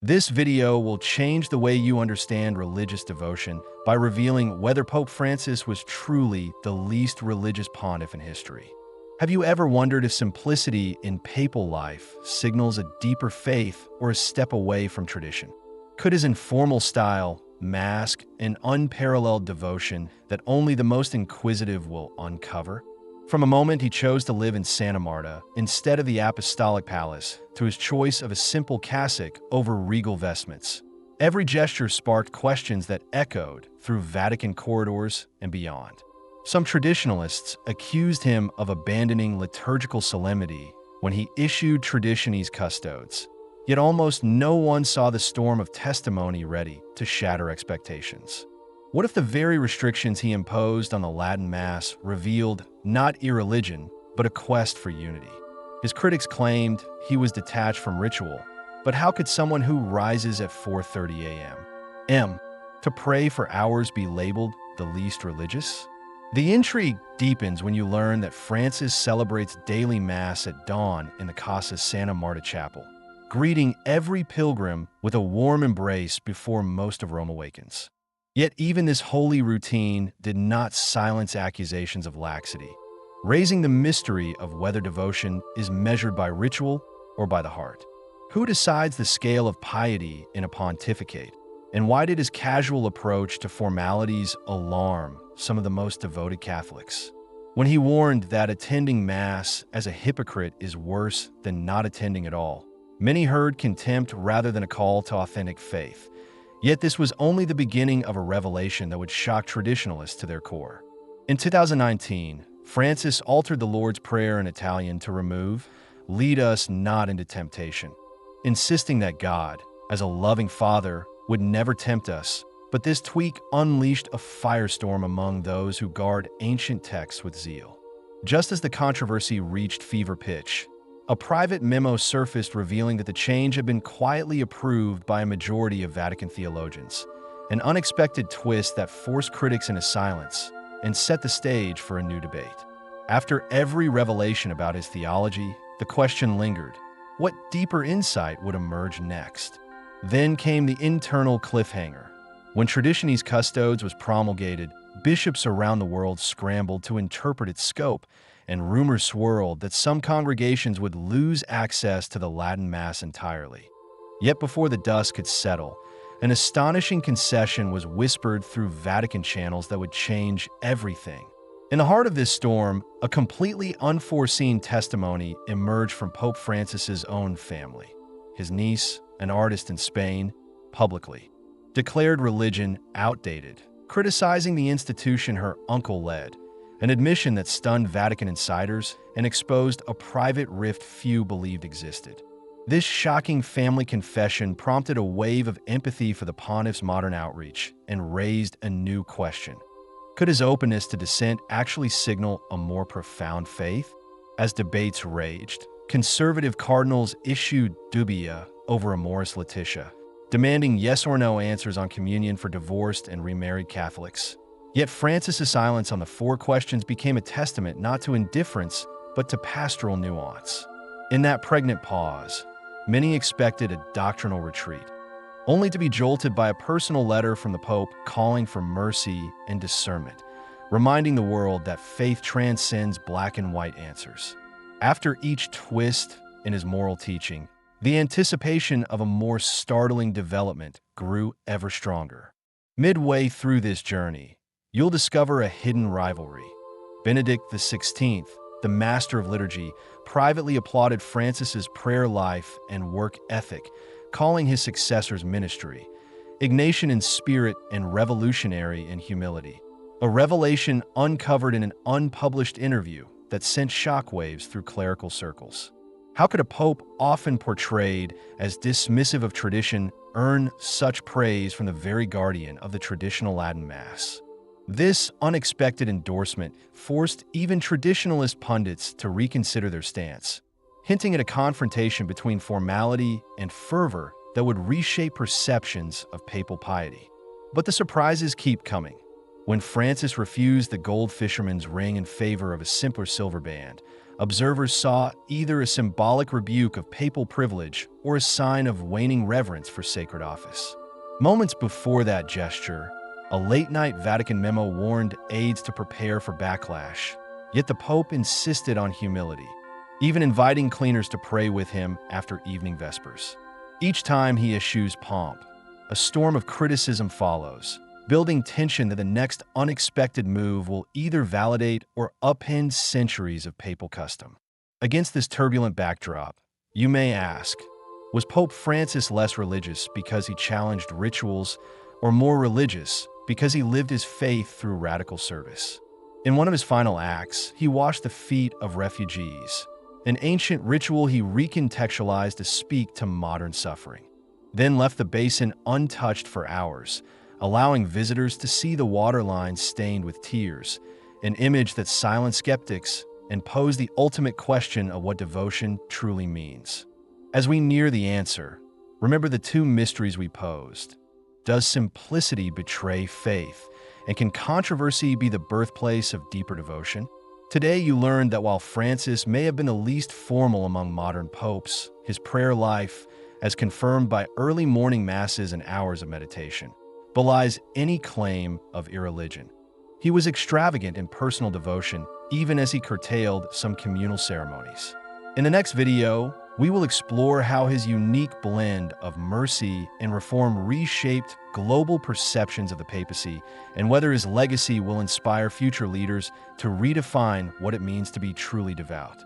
This video will change the way you understand religious devotion by revealing whether Pope Francis was truly the least religious pontiff in history. Have you ever wondered if simplicity in papal life signals a deeper faith or a step away from tradition? Could his informal style mask an unparalleled devotion that only the most inquisitive will uncover? From a moment he chose to live in Santa Marta instead of the Apostolic Palace, to his choice of a simple cassock over regal vestments, every gesture sparked questions that echoed through Vatican corridors and beyond. Some traditionalists accused him of abandoning liturgical solemnity when he issued Traditionis Custodes, yet almost no one saw the storm of testimony ready to shatter expectations. What if the very restrictions he imposed on the Latin Mass revealed not irreligion, but a quest for unity? His critics claimed he was detached from ritual, but how could someone who rises at 4:30 a.m. to pray for hours be labeled the least religious? The intrigue deepens when you learn that Francis celebrates daily Mass at dawn in the Casa Santa Marta Chapel, greeting every pilgrim with a warm embrace before most of Rome awakens. Yet even this holy routine did not silence accusations of laxity, raising the mystery of whether devotion is measured by ritual or by the heart. Who decides the scale of piety in a pontificate? And why did his casual approach to formalities alarm some of the most devoted Catholics? When he warned that attending Mass as a hypocrite is worse than not attending at all, many heard contempt rather than a call to authentic faith. Yet this was only the beginning of a revelation that would shock traditionalists to their core. In 2019, Francis altered the Lord's Prayer in Italian to remove "Lead us not into temptation," insisting that God, as a loving Father, would never tempt us. But this tweak unleashed a firestorm among those who guard ancient texts with zeal. Just as the controversy reached fever pitch, a private memo surfaced revealing that the change had been quietly approved by a majority of Vatican theologians, an unexpected twist that forced critics into silence and set the stage for a new debate. After every revelation about his theology, the question lingered: what deeper insight would emerge next? Then came the internal cliffhanger. When Traditionis Custodes was promulgated, bishops around the world scrambled to interpret its scope, and rumors swirled that some congregations would lose access to the Latin Mass entirely. Yet before the dust could settle, an astonishing concession was whispered through Vatican channels that would change everything. In the heart of this storm, a completely unforeseen testimony emerged from Pope Francis's own family. His niece, an artist in Spain, publicly declared religion outdated, criticizing the institution her uncle led, an admission that stunned Vatican insiders and exposed a private rift few believed existed. This shocking family confession prompted a wave of empathy for the pontiff's modern outreach and raised a new question. Could his openness to dissent actually signal a more profound faith? As debates raged, conservative cardinals issued dubia over Amoris Laetitia, demanding yes or no answers on communion for divorced and remarried Catholics. Yet Francis's silence on the four questions became a testament not to indifference, but to pastoral nuance. In that pregnant pause, many expected a doctrinal retreat, only to be jolted by a personal letter from the Pope calling for mercy and discernment, reminding the world that faith transcends black and white answers. After each twist in his moral teaching, the anticipation of a more startling development grew ever stronger. Midway through this journey, you'll discover a hidden rivalry. Benedict XVI, the master of liturgy, privately applauded Francis's prayer life and work ethic, calling his successor's ministry Ignatian in spirit and revolutionary in humility, a revelation uncovered in an unpublished interview that sent shockwaves through clerical circles. How could a pope often portrayed as dismissive of tradition earn such praise from the very guardian of the traditional Latin Mass? This unexpected endorsement forced even traditionalist pundits to reconsider their stance, hinting at a confrontation between formality and fervor that would reshape perceptions of papal piety. But the surprises keep coming. When Francis refused the gold fisherman's ring in favor of a simpler silver band, observers saw either a symbolic rebuke of papal privilege or a sign of waning reverence for sacred office. Moments before that gesture, a late-night Vatican memo warned aides to prepare for backlash, yet the Pope insisted on humility, even inviting cleaners to pray with him after evening vespers. Each time he eschews pomp, a storm of criticism follows, building tension that the next unexpected move will either validate or upend centuries of papal custom. Against this turbulent backdrop, you may ask, was Pope Francis less religious because he challenged rituals, or more religious because he lived his faith through radical service? In one of his final acts, he washed the feet of refugees, an ancient ritual he recontextualized to speak to modern suffering, then left the basin untouched for hours, allowing visitors to see the waterline stained with tears, an image that silenced skeptics and posed the ultimate question of what devotion truly means. As we near the answer, remember the two mysteries we posed. Does simplicity betray faith? And can controversy be the birthplace of deeper devotion? Today you learned that while Francis may have been the least formal among modern popes, his prayer life, as confirmed by early morning masses and hours of meditation, belies any claim of irreligion. He was extravagant in personal devotion, even as he curtailed some communal ceremonies. In the next video, we will explore how his unique blend of mercy and reform reshaped global perceptions of the papacy, and whether his legacy will inspire future leaders to redefine what it means to be truly devout.